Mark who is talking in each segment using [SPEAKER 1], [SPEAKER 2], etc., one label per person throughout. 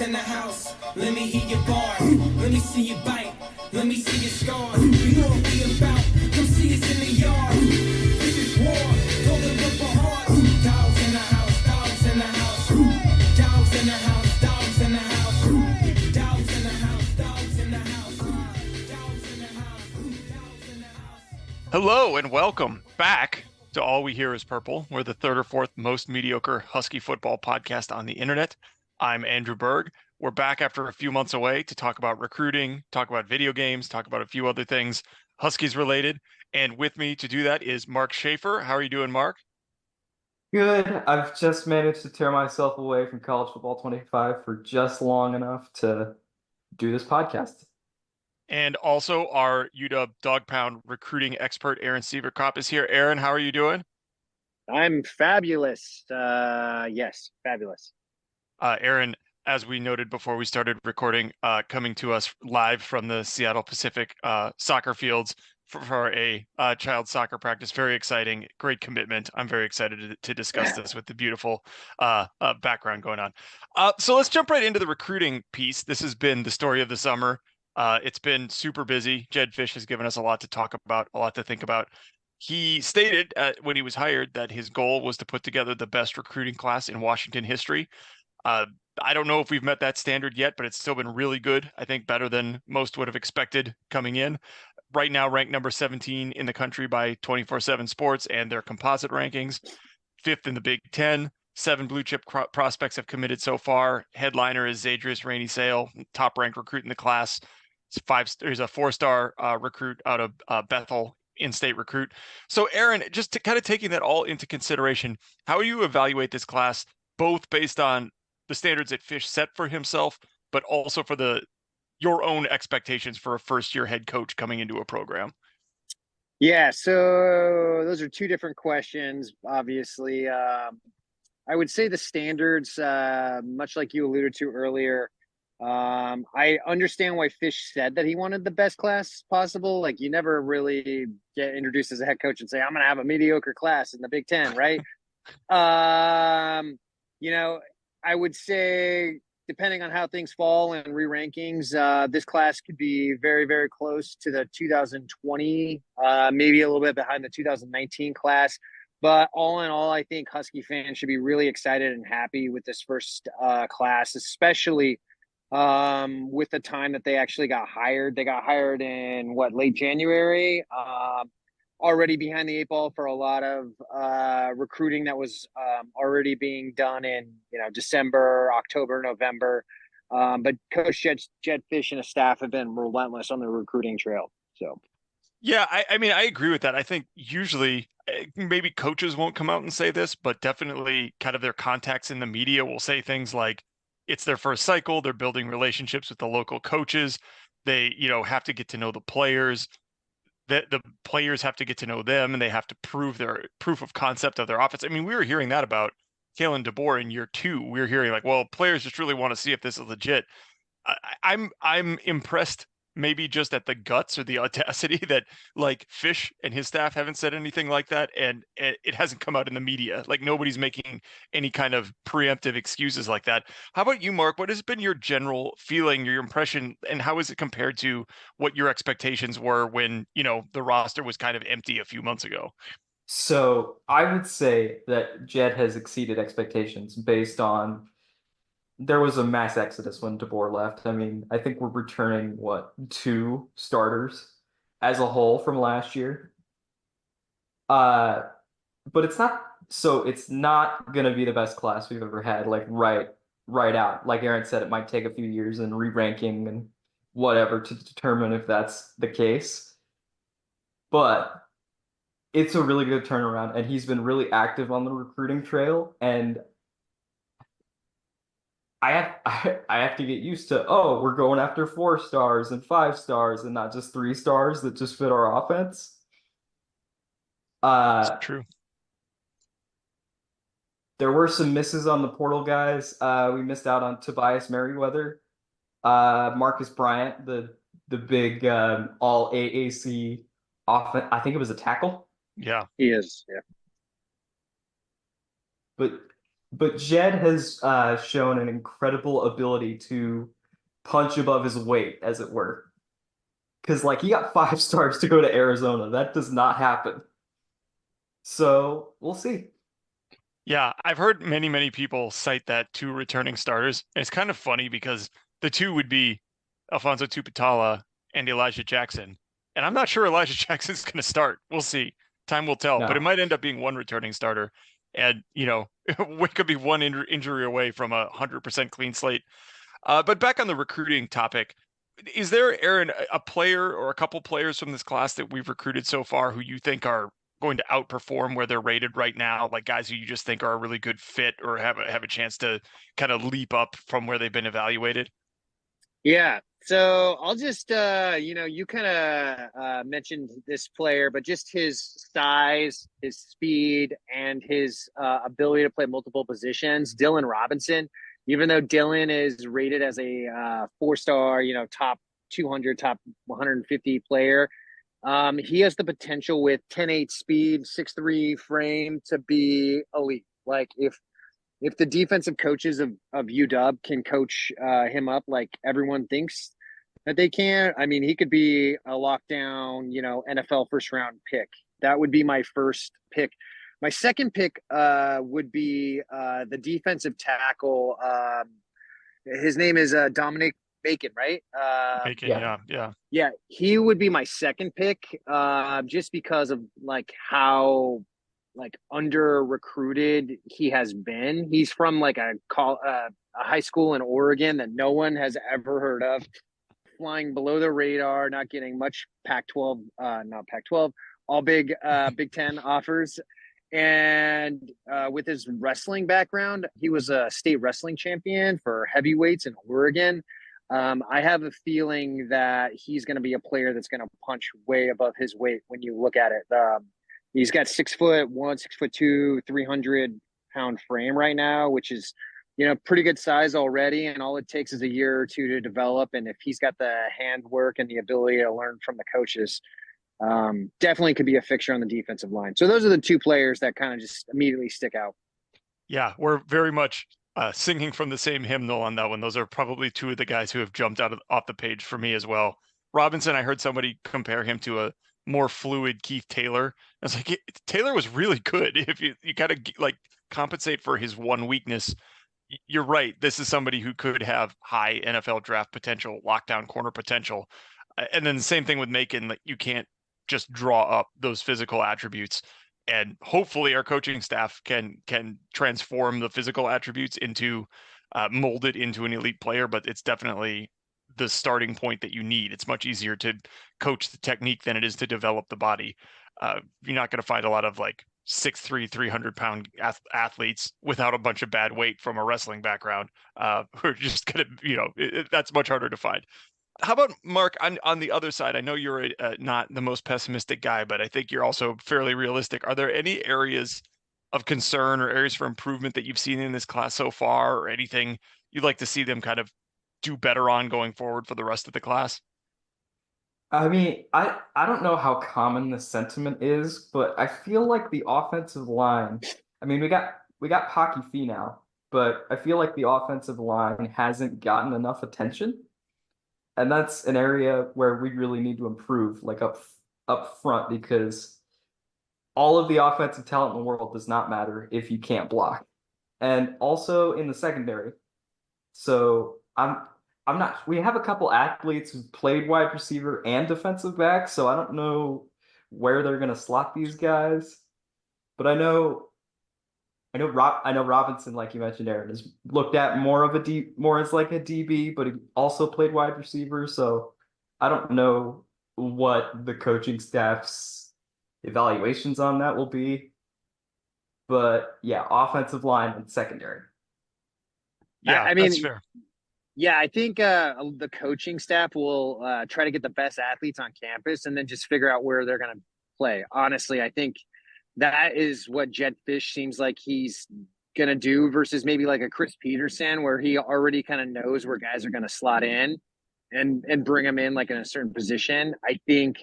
[SPEAKER 1] in the house. Let me hear your bars. Let me see you bite. Let me see your scars. You know what we about. Come see us in the yard. This is war. Told them look for heart. Dogs in the house. Dogs in the house. Dogs in the house. Dogs in the house. Dogs in the house. Dogs in the house. Dogs in the house. Dogs in the house.
[SPEAKER 2] Hello and welcome back to All We Hear Is Purple. We're the third or fourth most mediocre Husky football podcast on the internet. I'm Andrew Berg. We're back after a few months away to talk about recruiting, talk about video games, talk about a few other things Huskies related. And with me to do that is Mark Schafer. How are you doing, Mark?
[SPEAKER 3] Good. I've just managed to tear myself away from College Football 25 for just long enough to do this podcast.
[SPEAKER 2] And also our UW Dog Pound recruiting expert, Aaron Sieverkropp, is here. Aaron, how are you doing?
[SPEAKER 4] I'm fabulous. Yes, fabulous.
[SPEAKER 2] Aaron, as we noted before we started recording, coming to us live from the Seattle Pacific soccer fields for a child soccer practice. Very exciting, great commitment. I'm very excited to discuss this with the beautiful background going on. So let's jump right into the recruiting piece. This has been the story of the summer. It's been super busy. Jedd Fisch has given us a lot to talk about, a lot to think about. He stated when he was hired that his goal was to put together the best recruiting class in Washington history. I don't know if we've met that standard yet, but it's still been really good. I think better than most would have expected coming in. Right now, ranked number 17 in the country by 24/7 Sports and their composite rankings, fifth in the Big Ten. 7 blue chip prospects have committed so far. Headliner is Zadrius Rainey Sale, top ranked recruit in the class. He's a 4-star recruit out of Bethel, in-state recruit. So Aaron, just to kind of taking that all into consideration, how do you evaluate this class, both based on the standards that Fisch set for himself, but also for your own expectations for a first-year head coach coming into a program?
[SPEAKER 4] Yeah, so those are two different questions, obviously. I would say the standards, much like you alluded to earlier, I understand why Fisch said that he wanted the best class possible. Like, you never really get introduced as a head coach and say, I'm going to have a mediocre class in the Big Ten, right? I would say, depending on how things fall in re-rankings, this class could be very, very close to the 2020, maybe a little bit behind the 2019 class. But all in all, I think Husky fans should be really excited and happy with this first class, especially with the time that they actually got hired. They got hired in, late January? Already behind the 8 ball for a lot of recruiting that was already being done in December, October, November. But Coach Jedd Fisch and his staff have been relentless on the recruiting trail. So,
[SPEAKER 2] yeah, I mean, I agree with that. I think usually maybe coaches won't come out and say this, but definitely kind of their contacts in the media will say things like it's their first cycle. They're building relationships with the local coaches. They, have to get to know the players. The players have to get to know them, and they have to prove their proof of concept of their offense. I mean, we were hearing that about Kalen DeBoer in year 2. We were hearing like, well, players just really want to see if this is legit. I'm impressed, maybe just at the guts or the audacity that like Fisch and his staff haven't said anything like that, and it hasn't come out in the media. Like, nobody's making any kind of preemptive excuses like that. How about you, Mark? What has been your general feeling, your impression, and how is it compared to what your expectations were when the roster was kind of empty a few months ago?
[SPEAKER 3] So I would say that Jedd has exceeded expectations based on there was a mass exodus when DeBoer left. I mean, I think we're returning 2 starters as a whole from last year. But it's not gonna be the best class we've ever had, like right out. Like Aaron said, it might take a few years in re-ranking and whatever to determine if that's the case. But it's a really good turnaround, and he's been really active on the recruiting trail, and I have to get used to, we're going after 4 stars and 5 stars and not just 3 stars that just fit our offense.
[SPEAKER 2] It's true.
[SPEAKER 3] There were some misses on the portal guys. We missed out on Tobias Merriweather, Marcus Bryant, the big all AAC offense. I think it was a tackle.
[SPEAKER 2] Yeah,
[SPEAKER 4] he is. Yeah.
[SPEAKER 3] But but Jed has shown an incredible ability to punch above his weight, as it were. Because like he got 5 stars to go to Arizona. That does not happen. So we'll see.
[SPEAKER 2] Yeah, I've heard many people cite that 2 returning starters. And it's kind of funny because the 2 would be Alfonso Tuputala and Elijah Jackson. And I'm not sure Elijah Jackson's going to start. We'll see. Time will tell. But it
[SPEAKER 3] No.
[SPEAKER 2] might end up being 1 returning starter. And, we could be 1 injury away from 100% clean slate. But back on the recruiting topic, is there, Aaron, a player or a couple players from this class that we've recruited so far who you think are going to outperform where they're rated right now, like guys who you just think are a really good fit or have a chance to kind of leap up from where they've been evaluated?
[SPEAKER 4] Yeah. So I'll just, you kind of mentioned this player, but just his size, his speed, and his ability to play multiple positions. Dylan Robinson, even though Dylan is rated as a 4-star, top 200, top 150 player, he has the potential with 10.8 speed, 6'3" frame to be elite. Like if the defensive coaches of UW can coach him up like everyone thinks that they can, I mean, he could be a lockdown, NFL first round pick. That would be my first pick. My second pick would be the defensive tackle. His name is Dominic Bacon, right?
[SPEAKER 2] Bacon,
[SPEAKER 3] yeah.
[SPEAKER 4] Yeah, he would be my second pick, just because of like how under recruited he has been. He's from like a high school in Oregon that no one has ever heard of, flying below the radar, not getting much Pac-12, not Pac-12, all Big Ten offers. And with his wrestling background, he was a state wrestling champion for heavyweights in Oregon. I have a feeling that he's going to be a player that's going to punch way above his weight when you look at it. He's got 6'1", 6'2", 300-pound frame right now, which is, pretty good size already. And all it takes is a year or 2 to develop. And if he's got the handwork and the ability to learn from the coaches, definitely could be a fixture on the defensive line. So those are the 2 players that kind of just immediately stick out.
[SPEAKER 2] Yeah, we're very much singing from the same hymnal on that one. Those are probably 2 of the guys who have jumped off the page for me as well. Robinson, I heard somebody compare him to a more fluid Keith Taylor. I was like, Taylor was really good. If you kind of like compensate for his one weakness, you're right. This is somebody who could have high NFL draft potential, lockdown corner potential. And then the same thing with Macon, like you can't just draw up those physical attributes. And hopefully our coaching staff can transform the physical attributes into molded into an elite player, but it's definitely the starting point that you need. It's much easier to coach the technique than it is to develop the body. You're not going to find a lot of like 6'3", 300-pound athletes without a bunch of bad weight from a wrestling background. Who are just going to, that's much harder to find. How about Mark on the other side? I know you're not the most pessimistic guy, but I think you're also fairly realistic. Are there any areas of concern or areas for improvement that you've seen in this class so far, or anything you'd like to see them kind of do better on going forward for the rest of the class?
[SPEAKER 3] I mean, I don't know how common the sentiment is, but I feel like the offensive line, I mean, we got Pocky Fee now, but I feel like the offensive line hasn't gotten enough attention. And that's an area where we really need to improve, like up front, because all of the offensive talent in the world does not matter if you can't block. And also in the secondary. So I'm not, we have a couple athletes who played wide receiver and defensive back, so I don't know where they're going to slot these guys. But I know Robinson, like you mentioned, Aaron, is looked at more as like a DB, but he also played wide receiver. So I don't know what the coaching staff's evaluations on that will be. But yeah, offensive line and secondary.
[SPEAKER 2] Yeah,
[SPEAKER 4] I mean,
[SPEAKER 2] that's fair.
[SPEAKER 4] Yeah, I think the coaching staff will try to get the best athletes on campus and then just figure out where they're going to play. Honestly, I think that is what Jedd Fisch seems like he's going to do versus maybe like a Chris Peterson, where he already kind of knows where guys are going to slot in and bring them in like in a certain position. I think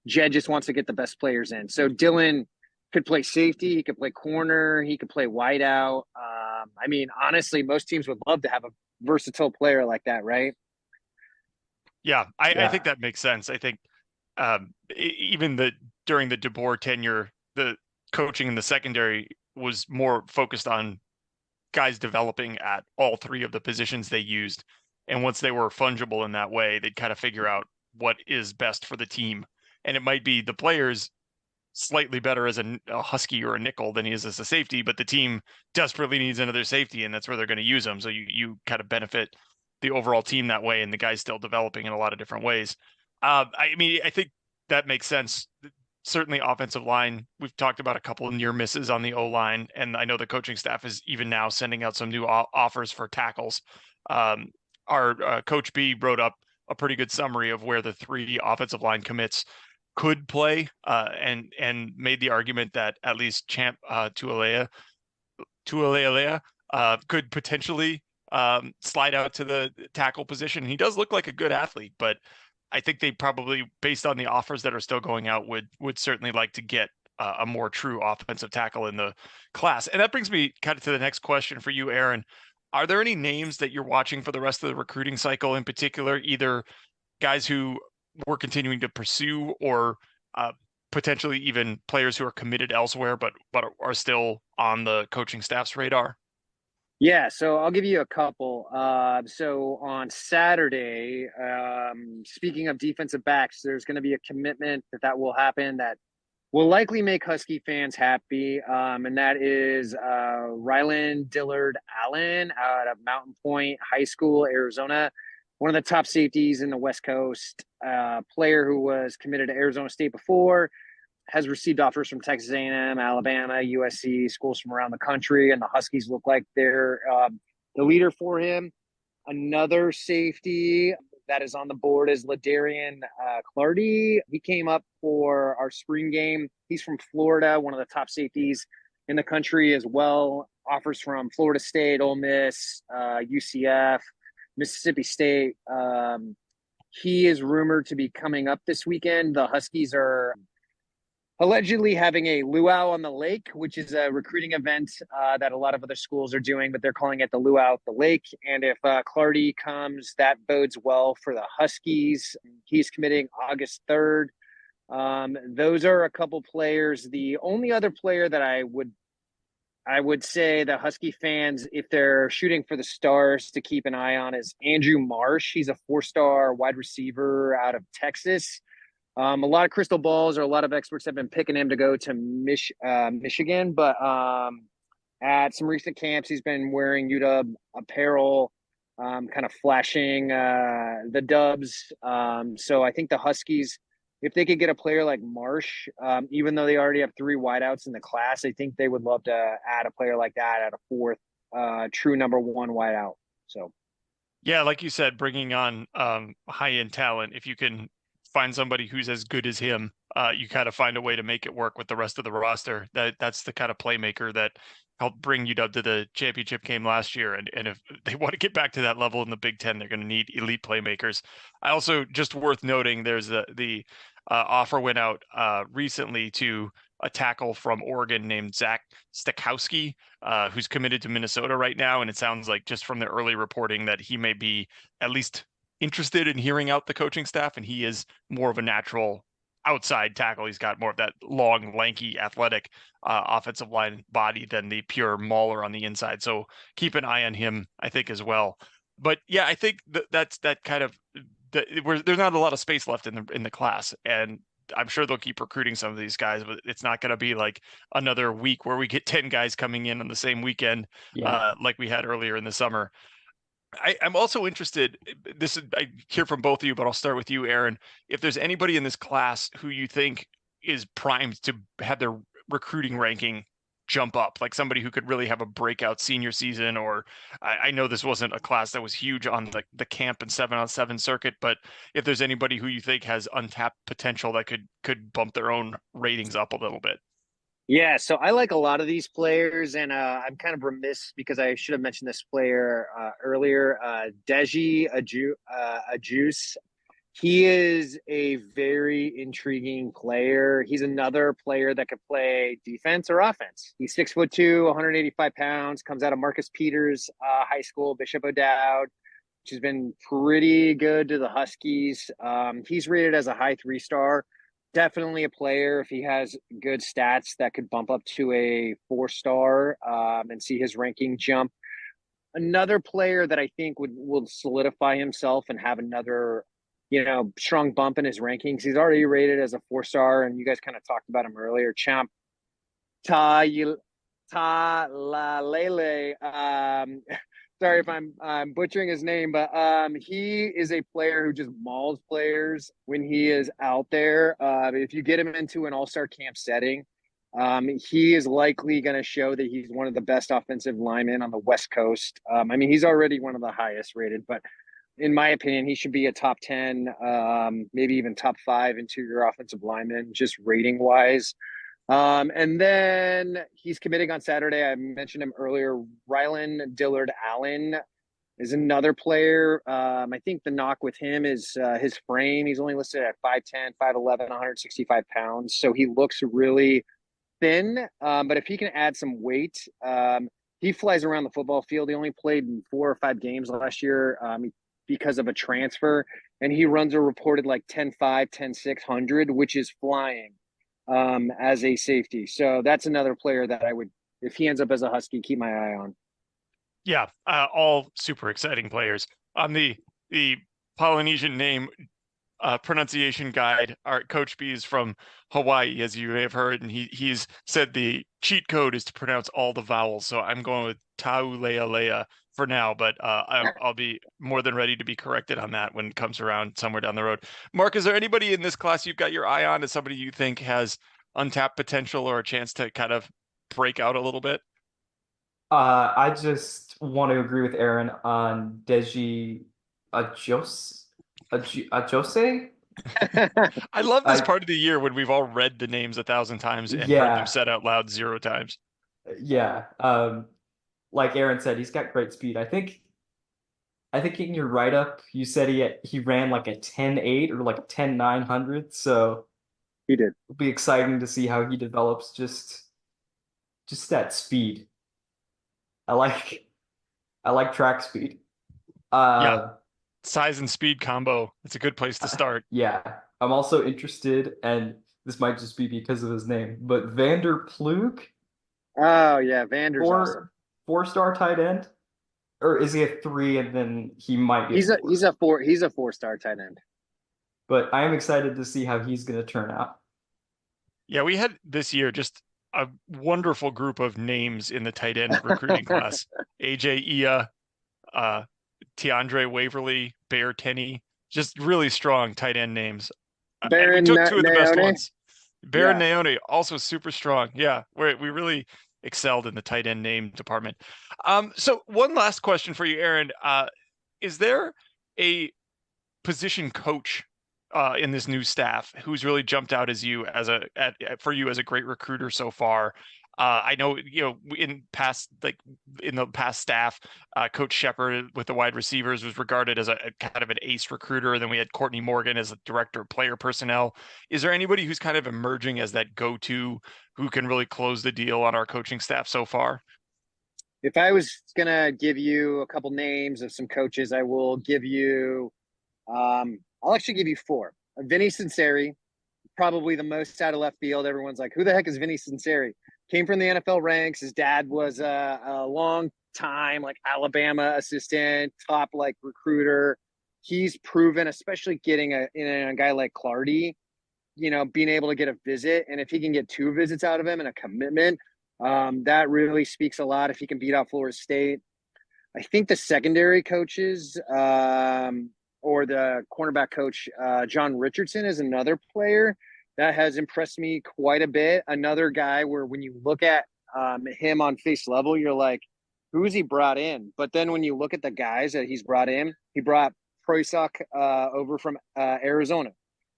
[SPEAKER 4] Jedd just wants to get the best players in. So Dylan Could play safety. He could play corner. He could play wideout. I mean, honestly, most teams would love to have a versatile player like that, right?
[SPEAKER 2] Yeah, I think
[SPEAKER 3] Yeah.
[SPEAKER 2] that makes sense. I think even during the DeBoer tenure, the coaching in the secondary was more focused on guys developing at all three of the positions they used. And once they were fungible in that way, they'd kind of figure out what is best for the team. And it might be the players slightly better as a husky or a nickel than he is as a safety, but the team desperately needs another safety, and that's where they're going to use him. So you kind of benefit the overall team that way, and the guy's still developing in a lot of different ways. I mean, I think that makes sense. Certainly, offensive line. We've talked about a couple of near misses on the O line, and I know the coaching staff is even now sending out some new offers for tackles. Our coach B wrote up a pretty good summary of where the 3 offensive line commits could play, and made the argument that at least Champ Tualea could potentially slide out to the tackle position. He does look like a good athlete, but I think they probably, based on the offers that are still going out, would certainly like to get a more true offensive tackle in the class. And that brings me kind of to the next question for you, Aaron. Are there any names that you're watching for the rest of the recruiting cycle in particular, either guys who we're continuing to pursue, or potentially even players who are committed elsewhere but are still on the coaching staff's radar?
[SPEAKER 4] Yeah, so I'll give you a couple. So on Saturday, speaking of defensive backs, there's going to be a commitment that will happen that will likely make Husky fans happy, and that is Rylan Dillard Allen out of Mountain Point High School, Arizona. One of the top safeties in the West Coast, player who was committed to Arizona State before, has received offers from Texas A&M, Alabama, USC, schools from around the country, and the Huskies look like they're the leader for him. Another safety that is on the board is Ladarian Clardy. He came up for our spring game. He's from Florida, one of the top safeties in the country as well. Offers from Florida State, Ole Miss, UCF, Mississippi State. He is rumored to be coming up this weekend. The Huskies are allegedly having a luau on the lake, which is a recruiting event that a lot of other schools are doing, but they're calling it the luau at the lake. And if Clardy comes, that bodes well for the Huskies. He's committing August 3rd. Those are a couple players. The only other player that I would say the Husky fans, if they're shooting for the stars, to keep an eye on is Andrew Marsh. He's a 4-star wide receiver out of Texas. A lot of crystal balls, or a lot of experts have been picking him to go to Michigan, but at some recent camps, he's been wearing UW apparel, kind of flashing the Dubs. So I think the Huskies, if they could get a player like Marsh, even though they already have 3 wideouts in the class, I think they would love to add a player like that at a 4th true number 1 wideout. So,
[SPEAKER 2] Yeah, like you said, bringing on high-end talent, if you can find somebody who's as good as him, you kind of find a way to make it work with the rest of the roster. That's the kind of playmaker that helped bring UW to the championship game last year. And if they want to get back to that level in the Big Ten, they're going to need elite playmakers. I also, just worth noting, there's the offer went out recently to a tackle from Oregon named Zach Stakowski, who's committed to Minnesota right now. And it sounds like, just from the early reporting, that he may be at least interested in hearing out the coaching staff, and he is more of a natural outside tackle. He's got more of that long, lanky, athletic offensive line body than the pure mauler on the inside. So keep an eye on him, I think, as well. But yeah, I think that's that kind of there's not a lot of space left in the class, and I'm sure they'll keep recruiting some of these guys, but it's not going to be like another week where we get 10 guys coming in on the same weekend, like we had earlier in the summer. I'm also interested, I hear from both of you, but I'll start with you, Aaron. If there's anybody in this class who you think is primed to have their recruiting ranking jump up, like somebody who could really have a breakout senior season, or I know this wasn't a class that was huge on the camp and 7-on-7 circuit, but if there's anybody who you think has untapped potential that could bump their own ratings up a little bit.
[SPEAKER 4] yeah, so I like a lot of these players, and I'm kind of remiss because I should have mentioned this player earlier. Deji Ajus. He is a very intriguing player. He's another player that could play defense or offense. He's 6'2", 185 pounds, comes out of Marcus Peters High School, Bishop O'Dowd, which has been pretty good to the Huskies. He's rated as a high 3-star. Definitely a player, if he has good stats, that could bump up to a 4-star and see his ranking jump. Another player that I think will solidify himself and have another, strong bump in his rankings. He's already rated as a 4-star, and you guys kind of talked about him earlier. Champ Talalele. Sorry if I'm butchering his name, but he is a player who just mauls players when he is out there. If you get him into an all-star camp setting, he is likely going to show that he's one of the best offensive linemen on the West Coast. He's already one of the highest rated, but in my opinion, he should be a top 10, maybe even top 5 interior offensive lineman, just rating wise. And then he's committing on Saturday. I mentioned him earlier. Rylan Dillard Allen is another player. I think the knock with him is his frame. He's only listed at 5'10", 5'11", 165 pounds. So he looks really thin. But if he can add some weight, he flies around the football field. He only played in 4 or 5 games last year because of a transfer. And he runs a reported like 10.5, 10.6 100, which is flying. As a safety. So that's another player that I would, if he ends up as a Husky, keep my eye on.
[SPEAKER 2] Yeah, all super exciting players. On the Polynesian name pronunciation guide, our Coach B is from Hawaii, as you may have heard, and he's said the cheat code is to pronounce all the vowels. So I'm going with Taulealea for now, but I'll be more than ready to be corrected on that when it comes around somewhere down the road. Mark, is there anybody in this class you've got your eye on as somebody you think has untapped potential or a chance to kind of break out a little bit?
[SPEAKER 3] I just want to agree with Aaron on Deji Ajose.
[SPEAKER 2] I love this part of the year when we've all read the names 1,000 times and heard them said out loud 0 times.
[SPEAKER 3] Yeah. Like Aaron said, he's got great speed. I think in your write-up you said he ran like a 10.8 or like a 10.900. So
[SPEAKER 4] he did.
[SPEAKER 3] It'll be exciting to see how he develops just that speed. I like track speed.
[SPEAKER 2] Yeah. Size and speed combo. It's a good place to start.
[SPEAKER 3] Yeah. I'm also interested, and this might just be because of his name, but Vander Plug.
[SPEAKER 4] Oh yeah, Vander's awesome.
[SPEAKER 3] 4-star tight end, or is he a 3 and then he might be? He's a
[SPEAKER 4] 4-star tight end.
[SPEAKER 3] But I am excited to see how he's going to turn out.
[SPEAKER 2] Yeah, we had this year just a wonderful group of names in the tight end recruiting class. AJ Ia, Tiandre Waverly, Bear Tenney, just really strong tight end names.
[SPEAKER 4] Bear
[SPEAKER 2] and we took 2 of the best ones. Bear
[SPEAKER 4] and
[SPEAKER 2] Naone, also super strong. Yeah, we really excelled in the tight end name department. So one last question for you, Aaron. Is there a position coach in this new staff who's really jumped out as you for you as a great recruiter so far? I know, in the past staff, Coach Shepard with the wide receivers was regarded as a kind of an ace recruiter. And then we had Courtney Morgan as a director of player personnel. Is there anybody who's kind of emerging as that go-to who can really close the deal on our coaching staff so far?
[SPEAKER 4] If I was going to give you a couple names of some coaches, I will give you, I'll actually give you 4. Vinny Sinceri, probably the most out of left field. Everyone's like, who the heck is Vinny Sinceri? Came from the NFL ranks. His dad was a long time Alabama assistant, top recruiter. He's proven, especially getting in a guy like Clardy, being able to get a visit. And if he can get 2 visits out of him and a commitment, that really speaks a lot if he can beat out Florida State. I think the secondary coaches or the cornerback coach, John Richardson, is another player that has impressed me quite a bit. Another guy where when you look at him on face level, you're like, who's he brought in? But then when you look at the guys that he's brought in, he brought Proisoc over from Arizona.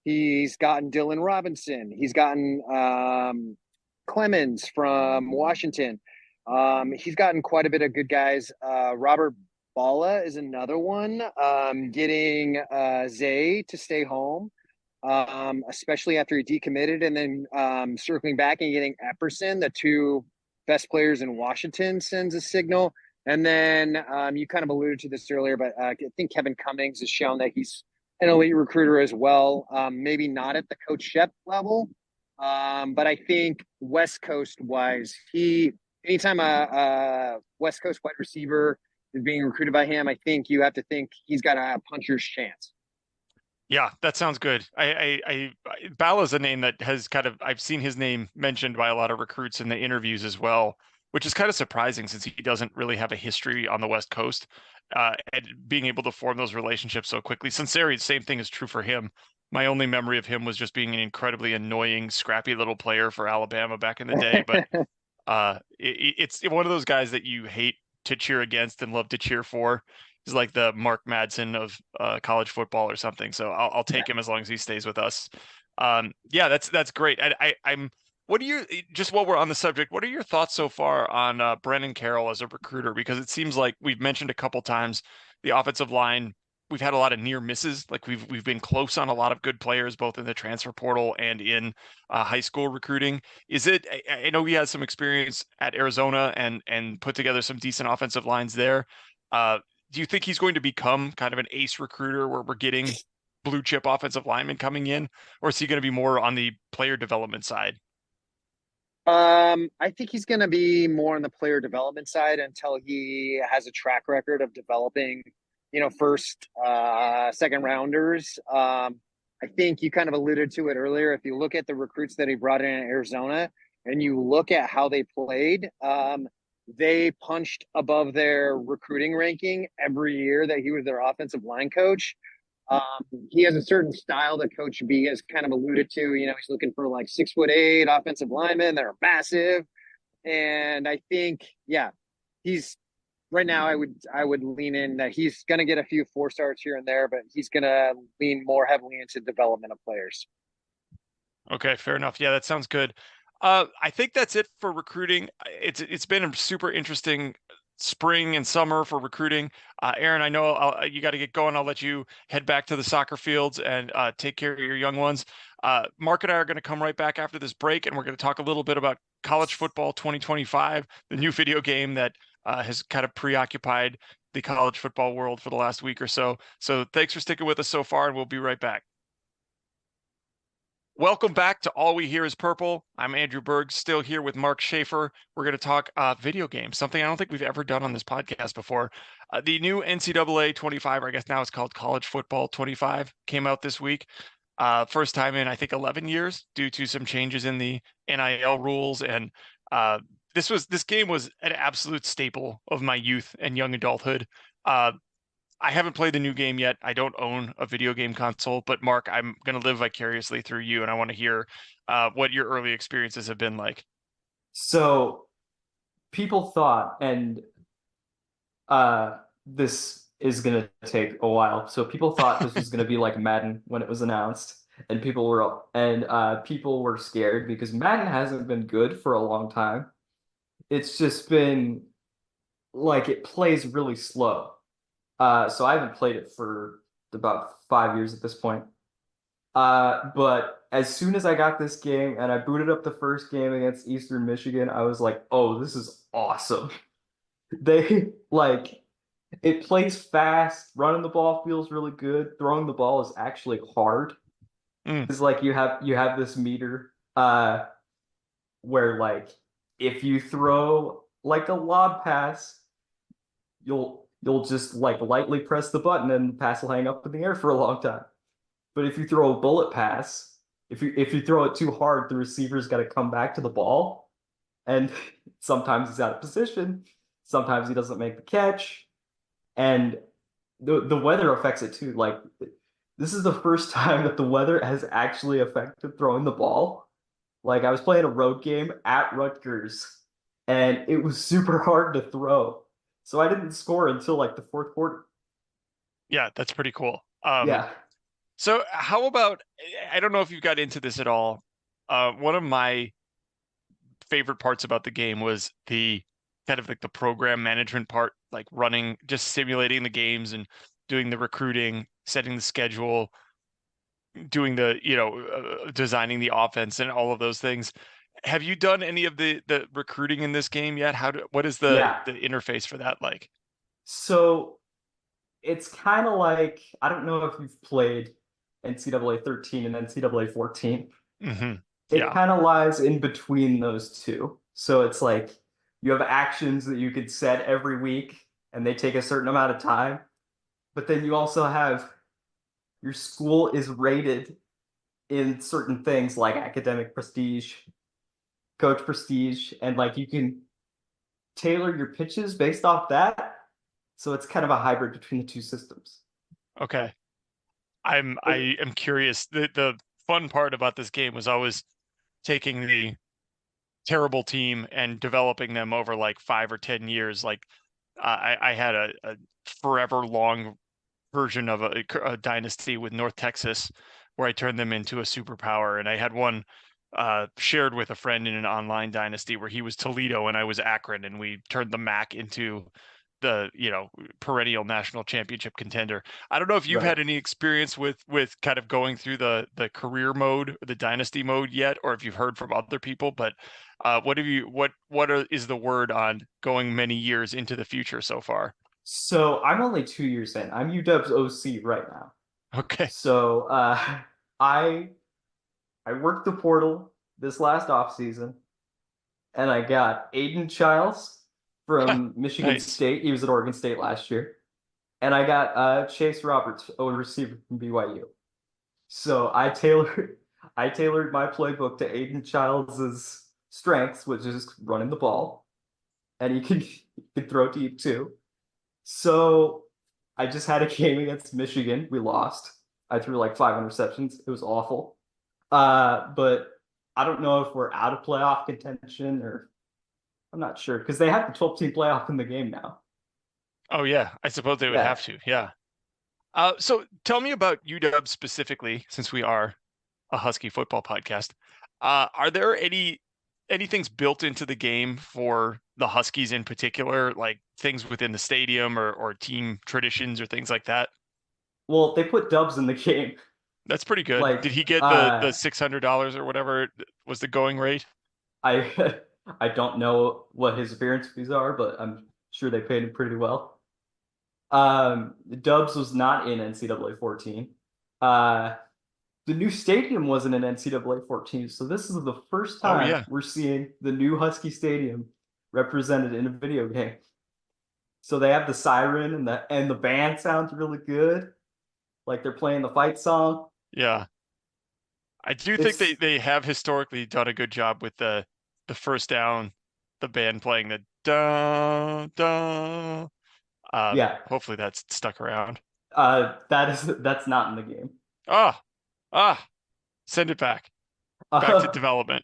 [SPEAKER 4] He's gotten Dylan Robinson. He's gotten Clemens from Washington. He's gotten quite a bit of good guys. Robert Bala is another one. Getting Zay to stay home, especially after he decommitted, and then circling back and getting Epperson, the two best players in Washington, sends a signal. And then you kind of alluded to this earlier, but I think Kevin Cummings has shown that he's an elite recruiter as well. Maybe not at the Coach Shep level, but I think West Coast wise, anytime a West Coast wide receiver is being recruited by him, I think you have to think he's got a puncher's chance.
[SPEAKER 2] Yeah, that sounds good. Bala's a name that has I've seen his name mentioned by a lot of recruits in the interviews as well, which is kind of surprising since he doesn't really have a history on the West Coast, and being able to form those relationships so quickly. Sinceri, the same thing is true for him. My only memory of him was just being an incredibly annoying, scrappy little player for Alabama back in the day. But it's one of those guys that you hate to cheer against and love to cheer for. He's like the Mark Madsen of college football or something. So I'll take him as long as he stays with us. Yeah, that's great. I'm. What do you, just while we're on the subject, what are your thoughts so far on Brennan Carroll as a recruiter? Because it seems like we've mentioned a couple times the offensive line. We've had a lot of near misses. Like we've been close on a lot of good players, both in the transfer portal and in high school recruiting. Is it? I know he has some experience at Arizona and put together some decent offensive lines there. Do you think he's going to become kind of an ace recruiter where we're getting blue chip offensive linemen coming in, or is he going to be more on the player development side?
[SPEAKER 4] I think he's going to be more on the player development side until he has a track record of developing, first, second rounders. I think you kind of alluded to it earlier. If you look at the recruits that he brought in Arizona and you look at how they played, they punched above their recruiting ranking every year that he was their offensive line coach. He has a certain style that Coach B has kind of alluded to. He's looking for like 6'8" offensive linemen that are massive. And I think, yeah, he's right now. I would lean in that he's going to get a few 4-stars here and there, but he's going to lean more heavily into development of players.
[SPEAKER 2] Okay, fair enough. Yeah, that sounds good. I think that's it for recruiting. It's been a super interesting spring and summer for recruiting. Aaron, I know you got to get going. I'll let you head back to the soccer fields and take care of your young ones. Mark and I are going to come right back after this break, and we're going to talk a little bit about college football 2025, the new video game that has kind of preoccupied the college football world for the last week or so. So thanks for sticking with us so far, and we'll be right back. Welcome back to All We Hear is Purple. I'm Andrew Berg, still here with Mark Schafer. We're going to talk video games, something I don't think we've ever done on this podcast before. The new NCAA 25, or I guess now it's called College Football 25, came out this week. First time in, I think, 11 years due to some changes in the NIL rules. And this game was an absolute staple of my youth and young adulthood. I haven't played the new game yet. I don't own a video game console, but Mark, I'm going to live vicariously through you, and I want to hear what your early experiences have been like.
[SPEAKER 3] So people thought, and this is going to take a while. So people thought this was going to be like Madden when it was announced, and people were scared because Madden hasn't been good for a long time. It's just been like it plays really slow. So I haven't played it for about 5 years at this point. But as soon as I got this game and I booted up the first game against Eastern Michigan, I was like, oh, this is awesome. It plays fast, running the ball feels really good. Throwing the ball is actually hard. It's like you have this meter where like if you throw like a lob pass, you'll just like lightly press the button and the pass will hang up in the air for a long time. But if you throw a bullet pass, if you throw it too hard, the receiver's got to come back to the ball. And sometimes he's out of position. Sometimes he doesn't make the catch. And the weather affects it too. Like this is the first time that the weather has actually affected throwing the ball. Like I was playing a road game at Rutgers and it was super hard to throw. So I didn't score until like the fourth quarter.
[SPEAKER 2] Yeah, that's pretty cool.
[SPEAKER 3] Yeah.
[SPEAKER 2] So how about, I don't know if you got into this at all. One of my favorite parts about the game was the kind of like the program management part, like running, just simulating the games and doing the recruiting, setting the schedule, doing the, designing the offense and all of those things. Have you done any of the recruiting in this game yet? What is the
[SPEAKER 3] Yeah.
[SPEAKER 2] interface for that like?
[SPEAKER 3] So it's kind of like, I don't know if you've played NCAA 13 and NCAA 14.
[SPEAKER 2] Hmm.
[SPEAKER 3] It
[SPEAKER 2] Yeah.
[SPEAKER 3] kind of lies in between those two. So it's like you have actions that you could set every week and they take a certain amount of time. But then you also have your school is rated in certain things like academic prestige, coach prestige, and like you can tailor your pitches based off that. So it's kind of a hybrid between the two systems.
[SPEAKER 2] Okay. I am curious. The fun part about this game was always taking the terrible team and developing them over like 5 or 10 years. Like I had a forever long version of a dynasty with North Texas where I turned them into a superpower. And I had one shared with a friend in an online dynasty where he was Toledo and I was Akron, and we turned the MAC into the perennial national championship contender. I don't know if you've
[SPEAKER 3] Right.
[SPEAKER 2] had any experience with kind of going through the career mode, the dynasty mode yet, or if you've heard from other people. But is the word on going many years into the future so far?
[SPEAKER 3] So I'm only 2 years in. I'm UW's OC right now.
[SPEAKER 2] Okay.
[SPEAKER 3] So I worked the portal this last off season, and I got Aiden Childs from Michigan
[SPEAKER 2] Nice.
[SPEAKER 3] State. He was at Oregon State last year. And I got Chase Roberts, a receiver from BYU. So I tailored my playbook to Aiden Childs' strengths, which is running the ball. And he can throw deep too. So I just had a game against Michigan. We lost. I threw like 5 interceptions. It was awful. But I don't know if we're out of playoff contention, or I'm not sure, because they have the 12-team playoff in the game now.
[SPEAKER 2] Oh yeah, I suppose they would
[SPEAKER 3] Yeah.
[SPEAKER 2] have to. Yeah. So tell me about UW specifically, since we are a Husky football podcast. Are there any things built into the game for the Huskies in particular, like things within the stadium or team traditions or things like that?
[SPEAKER 3] Well, they put Dubs in the game.
[SPEAKER 2] That's pretty good.
[SPEAKER 3] Like,
[SPEAKER 2] Did he get the $600 or whatever was the going rate?
[SPEAKER 3] I I don't know what his appearance fees are, but I'm sure they paid him pretty well. Dubs was not in NCAA 14. The new stadium wasn't in NCAA 14, so this is the first
[SPEAKER 2] Oh,
[SPEAKER 3] time
[SPEAKER 2] yeah.
[SPEAKER 3] we're seeing the new Husky Stadium represented in a video game. So they have the siren, and the band sounds really good, like they're playing the fight song.
[SPEAKER 2] Yeah. I do think
[SPEAKER 3] It's
[SPEAKER 2] they have historically done a good job with the first down, the band playing the da da.
[SPEAKER 3] yeah.
[SPEAKER 2] Hopefully that's stuck around.
[SPEAKER 3] That's not in the game.
[SPEAKER 2] Send it back to development.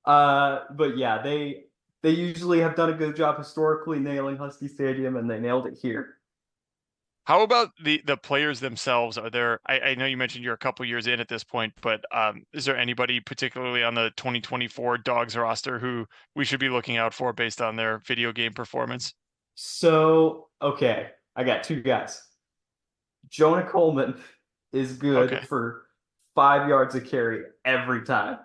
[SPEAKER 3] But yeah, they usually have done a good job historically nailing Husky Stadium, and they nailed it here.
[SPEAKER 2] How about the players themselves? Are there? I know you mentioned you're a couple years in at this point, but is there anybody particularly on the 2024 Dawgs roster who we should be looking out for based on their video game performance?
[SPEAKER 3] So, okay, I got two guys. Jonah Coleman is good
[SPEAKER 2] Okay.
[SPEAKER 3] for 5 yards a carry every time.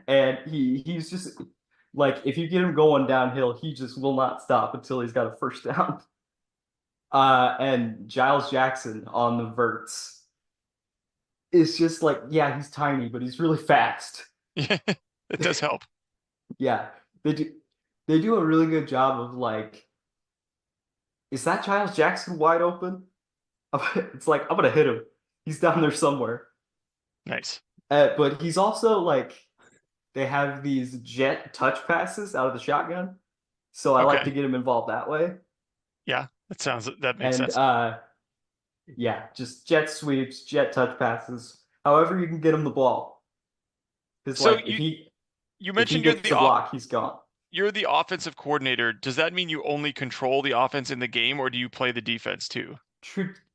[SPEAKER 3] And he's just like, if you get him going downhill, he just will not stop until he's got a first down. And Giles Jackson on the verts is just like, yeah, he's tiny, but he's really fast.
[SPEAKER 2] Yeah, it does help.
[SPEAKER 3] Yeah, they do a really good job of like, is that Giles Jackson wide open? It's like, I'm gonna hit him. He's down there somewhere.
[SPEAKER 2] Nice.
[SPEAKER 3] But he's also like, they have these jet touch passes out of the shotgun, so I like
[SPEAKER 2] Okay.
[SPEAKER 3] to get him involved that way.
[SPEAKER 2] Yeah, that makes
[SPEAKER 3] And
[SPEAKER 2] sense.
[SPEAKER 3] yeah, just jet sweeps, jet touch passes, however you can get him the ball. Because
[SPEAKER 2] So
[SPEAKER 3] like
[SPEAKER 2] you
[SPEAKER 3] if he
[SPEAKER 2] mentioned you're
[SPEAKER 3] gets the block, he's gone.
[SPEAKER 2] you're the offensive coordinator. Does that mean you only control the offense in the game, or do you play the defense too?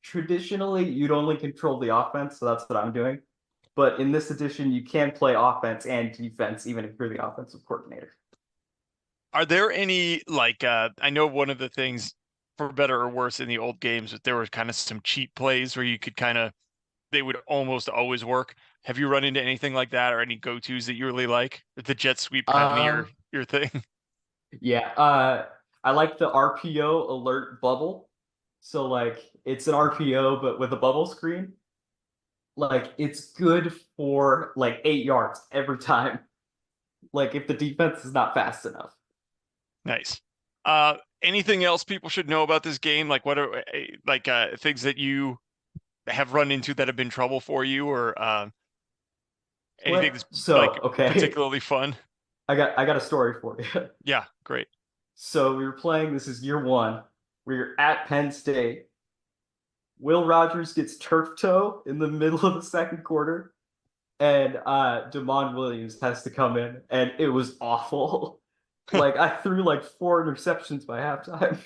[SPEAKER 3] Traditionally, you'd only control the offense, so that's what I'm doing. But in this edition, you can play offense and defense, even if you're the offensive coordinator.
[SPEAKER 2] Are there any like I know one of the things for better or worse in the old games that there were kind of some cheat plays where you could kind of they would almost always work. Have you run into anything like that or any go-tos that you really like? Is the jet sweep kind of your thing?
[SPEAKER 3] Yeah, I like the RPO alert bubble. So like it's an RPO but with a bubble screen. Like it's good for like 8 yards every time. Like if the defense is not fast enough.
[SPEAKER 2] Nice. Anything else people should know about this game? Like what are like things that you have run into that have been trouble for you or anything that's like
[SPEAKER 3] Okay.
[SPEAKER 2] particularly fun?
[SPEAKER 3] I got a story for you.
[SPEAKER 2] Yeah, great.
[SPEAKER 3] So we were playing, this is year one. We were at Penn State. Will Rogers gets turf toe in the middle of the second quarter, and Damon Williams has to come in, and it was awful. Like I threw like 4 interceptions by halftime.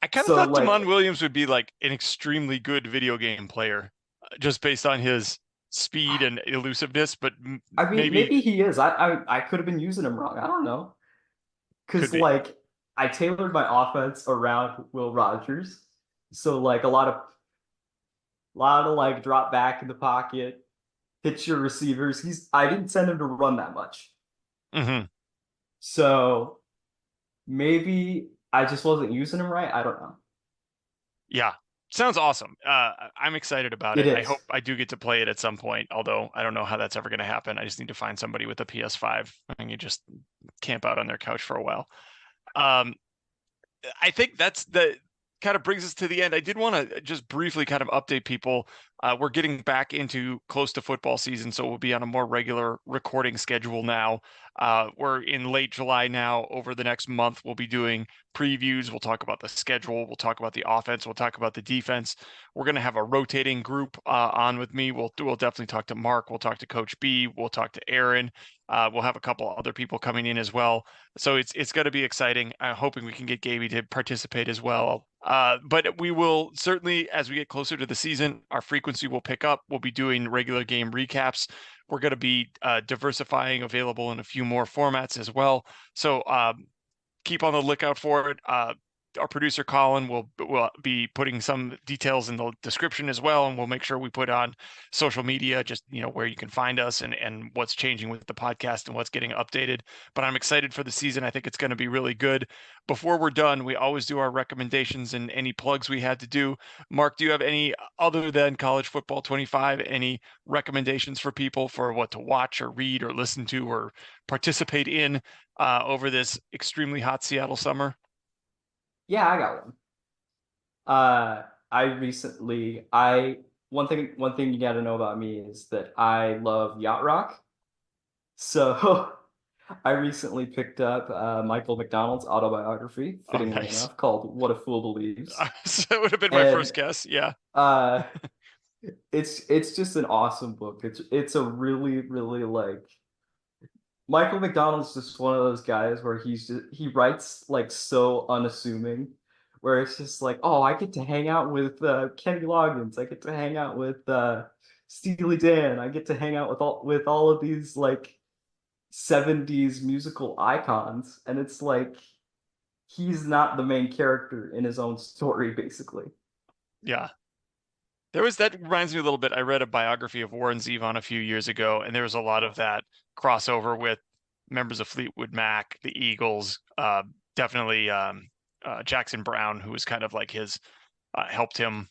[SPEAKER 2] I kind of
[SPEAKER 3] So
[SPEAKER 2] thought
[SPEAKER 3] like,
[SPEAKER 2] Damon Williams would be like an extremely good video game player, just based on his speed and elusiveness. But
[SPEAKER 3] I mean,
[SPEAKER 2] maybe
[SPEAKER 3] maybe he is. I could have been using him wrong. I don't know.
[SPEAKER 2] could
[SPEAKER 3] Because
[SPEAKER 2] be.
[SPEAKER 3] like I tailored my offense around Will Rogers. So like a lot of like drop back in the pocket, hit your receivers. I didn't send him to run that much.
[SPEAKER 2] Hmm.
[SPEAKER 3] So maybe I just wasn't using him right. I don't know.
[SPEAKER 2] Yeah, sounds awesome. I'm excited about
[SPEAKER 3] It
[SPEAKER 2] it. I
[SPEAKER 3] is.
[SPEAKER 2] hope I do get to play it at some point. Although I don't know how that's ever going to happen. I just need to find somebody with a PS5 and you just camp out on their couch for a while. Um, I think that's the kind of brings us to the end. I did want to just briefly kind of update people. We're getting back into close to football season, so we'll be on a more regular recording schedule now. We're in late July now. Over the next month, we'll be doing previews. We'll talk about the schedule. We'll talk about the offense. We'll talk about the defense. We're going to have a rotating group on with me. We'll definitely talk to Mark. We'll talk to Coach B. We'll talk to Aaron. We'll have a couple other people coming in as well. So it's going to be exciting. I'm hoping we can get Gaby to participate as well. But we will certainly, as we get closer to the season, our frequency will pick up. We'll be doing regular game recaps. We're going to be diversifying, available in a few more formats as well. So keep on the lookout for it. Our producer Colin will be putting some details in the description as well, and we'll make sure we put on social media, just where you can find us and what's changing with the podcast and what's getting updated. But I'm excited for the season. I think it's going to be really good. Before we're done, we always do our recommendations and any plugs we had to do. Mark, do you have any other than College Football 25? Any recommendations for people for what to watch or read or listen to or participate in over this extremely hot Seattle summer?
[SPEAKER 3] Yeah, I got one. I one thing you got to know about me is that I love yacht rock. So I recently picked up Michael McDonald's autobiography,
[SPEAKER 2] Oh,
[SPEAKER 3] fittingly
[SPEAKER 2] nice.
[SPEAKER 3] enough, called "What a Fool Believes."
[SPEAKER 2] So that would have been my
[SPEAKER 3] And
[SPEAKER 2] first guess. Yeah.
[SPEAKER 3] uh, it's just an awesome book. It's a really really like Michael McDonald's just one of those guys where he writes like so unassuming, where it's just like, oh, I get to hang out with Kenny Loggins, I get to hang out with Steely Dan, I get to hang out with all of these like 70s musical icons, and it's like he's not the main character in his own story, basically.
[SPEAKER 2] Yeah. That reminds me a little bit. I read a biography of Warren Zevon a few years ago, and there was a lot of that crossover with members of Fleetwood Mac, the Eagles, definitely Jackson Brown, who was kind of like his helped him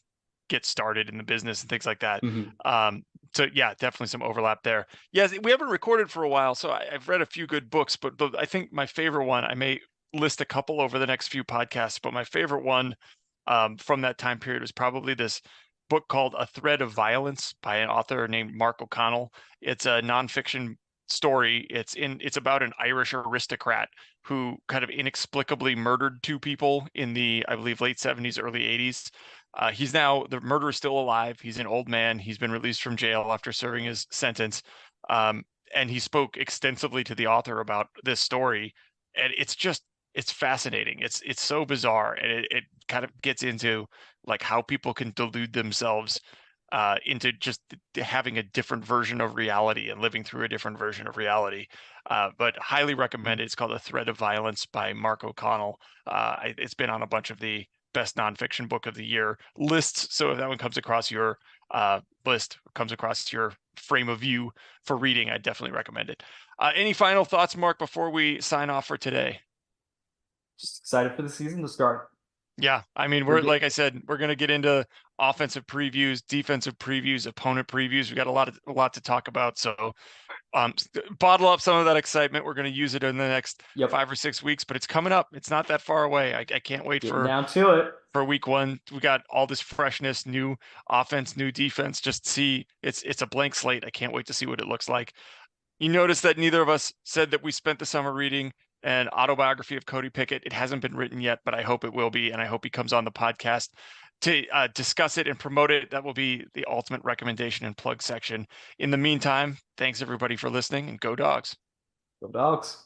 [SPEAKER 2] get started in the business and things like that. So yeah, definitely some overlap there. Yes, we haven't recorded for a while, so I've read a few good books, but I think my favorite one, I may list a couple over the next few podcasts, but my favorite one from that time period was probably this book called A Thread of Violence by an author named Mark O'Connell. It's a nonfiction story. It's about an Irish aristocrat who kind of inexplicably murdered 2 people in the, I believe, late 70s, early 80s. The murderer's still alive. He's an old man. He's been released from jail after serving his sentence. And he spoke extensively to the author about this story. And it's fascinating. It's so bizarre. And it kind of gets into like how people can delude themselves into just having a different version of reality and living through a different version of reality. but highly recommended. It's called A Thread of Violence by Mark O'Connell. It's been on a bunch of the best nonfiction book of the year lists. So if that one comes across your list, comes across your frame of view for reading, I definitely recommend it. Any final thoughts, Mark, before we sign off for today?
[SPEAKER 3] Just excited for the season to start.
[SPEAKER 2] Yeah, I mean, like I said, we're going to get into offensive previews, defensive previews, opponent previews. We got a lot to talk about. So bottle up some of that excitement. We're going to use it in the next 5 or 6 weeks, but it's coming up. It's not that far away. I can't wait
[SPEAKER 3] down to it
[SPEAKER 2] for week 1. We got all this freshness, new offense, new defense. Just see it's a blank slate. I can't wait to see what it looks like. You notice that neither of us said that we spent the summer reading an autobiography of Cody Pickett. It hasn't been written yet, but I hope it will be, and I hope he comes on the podcast to discuss it and promote it. That will be the ultimate recommendation and plug section. In the meantime, thanks everybody for listening, and go Dawgs.
[SPEAKER 3] Go Dawgs.